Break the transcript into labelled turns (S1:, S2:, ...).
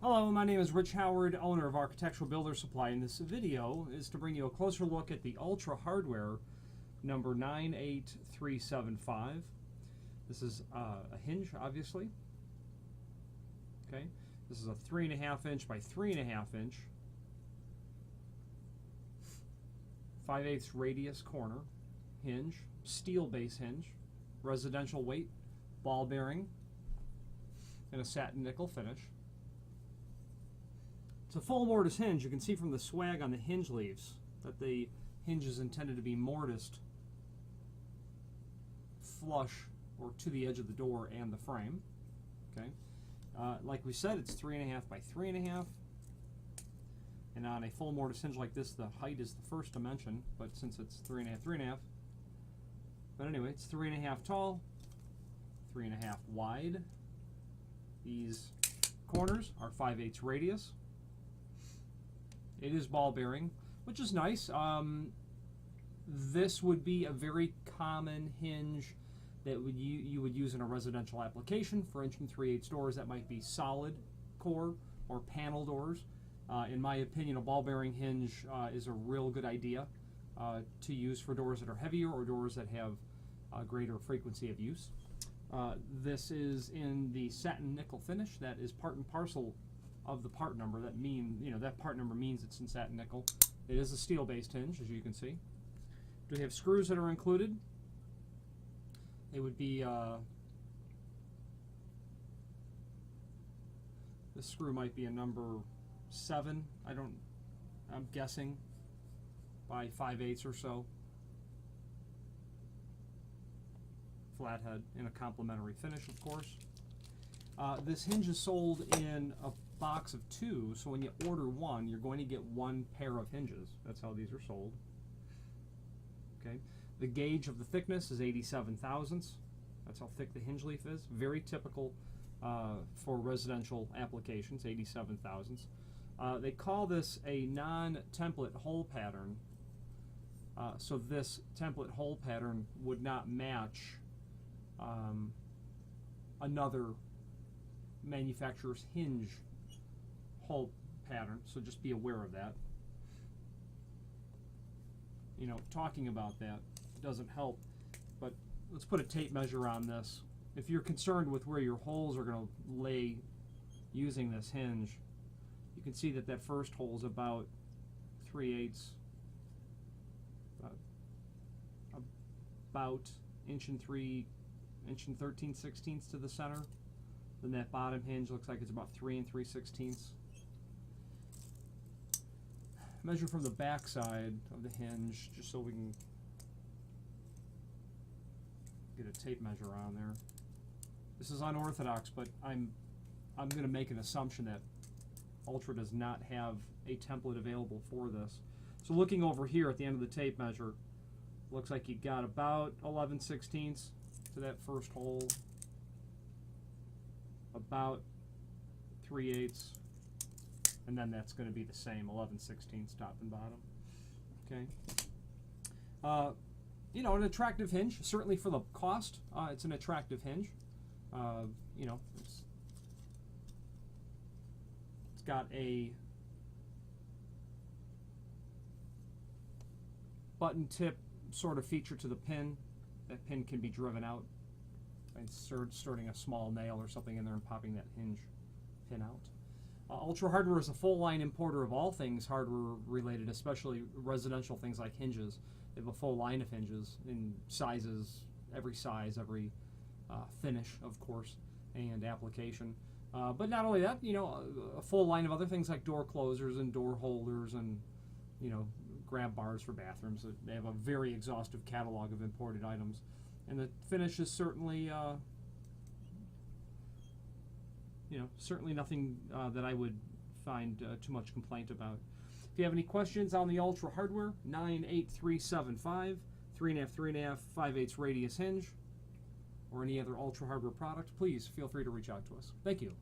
S1: Hello, my name is Rich Howard, owner of Architectural Builder Supply, and this video is to bring you a closer look at the Ultra Hardware number 98375. This is a hinge, obviously. Okay, this is a 3.5 inch by 3.5 inch, 5/8 radius corner hinge, steel base hinge, residential weight, ball bearing, and a satin nickel finish. It's a full mortise hinge. You can see from the swag on the hinge leaves that the hinge is intended to be mortised flush or to the edge of the door and the frame. Okay, like we said, it's 3.5 by 3.5, and on a full mortise hinge like this, the height is the first dimension. But since it's 3.5, 3.5, but anyway, it's 3.5 tall, 3.5 wide. These corners are 5/8 radius. It is ball bearing, which is nice. This would be a very common hinge that you would use in a residential application for 1 3/8 doors that might be solid core or panel doors. In my opinion, a ball bearing hinge is a real good idea to use for doors that are heavier or doors that have a greater frequency of use. This is in the satin nickel finish. That is part and parcel of the part number. That that part number means it's in satin nickel. It is a steel-based hinge, as you can see. Do we have screws that are included? They would be this screw might be a number 7. I'm guessing by 5/8 or so. Flathead in a complementary finish, of course. This hinge is sold in a box of 2, so when you order one, you're going to get 1 pair of hinges. That's how these are sold. Okay. The gauge of the thickness is 87 thousandths. That's how thick the hinge leaf is. Very typical for residential applications, 87 thousandths. They call this a non-template hole pattern. So this template hole pattern would not match another manufacturer's hinge hole pattern, so just be aware of that. Talking about that doesn't help, but let's put a tape measure on this. If you're concerned with where your holes are going to lay using this hinge, you can see that that first hole is about 3/8, about 1 and 13/16 to the center. Then that bottom hinge looks like it's about 3 3/16. Measure from the back side of the hinge, just so we can get a tape measure on there. This is unorthodox, but I'm going to make an assumption that Ultra does not have a template available for this. So looking over here at the end of the tape measure, looks like you got about 11/16 to that first hole, about 3/8, and then that's going to be the same 11/16 top and bottom. Okay. An attractive hinge, certainly for the cost. It's an attractive hinge. It's got a button tip sort of feature to the pin. That pin can be driven out by inserting a small nail or something in there and popping that hinge pin out. Ultra Hardware is a full line importer of all things hardware related, especially residential things like hinges. They have a full line of hinges in sizes, every size, every finish, of course, and application. But not only that, a full line of other things like door closers and door holders and grab bars for bathrooms. They have a very exhaustive catalog of imported items, and the finish is certainly certainly nothing that I would find too much complaint about. If you have any questions on the Ultra Hardware 98375, 3.5, 3.5, 5/8 radius hinge, or any other Ultra Hardware product, please feel free to reach out to us. Thank you.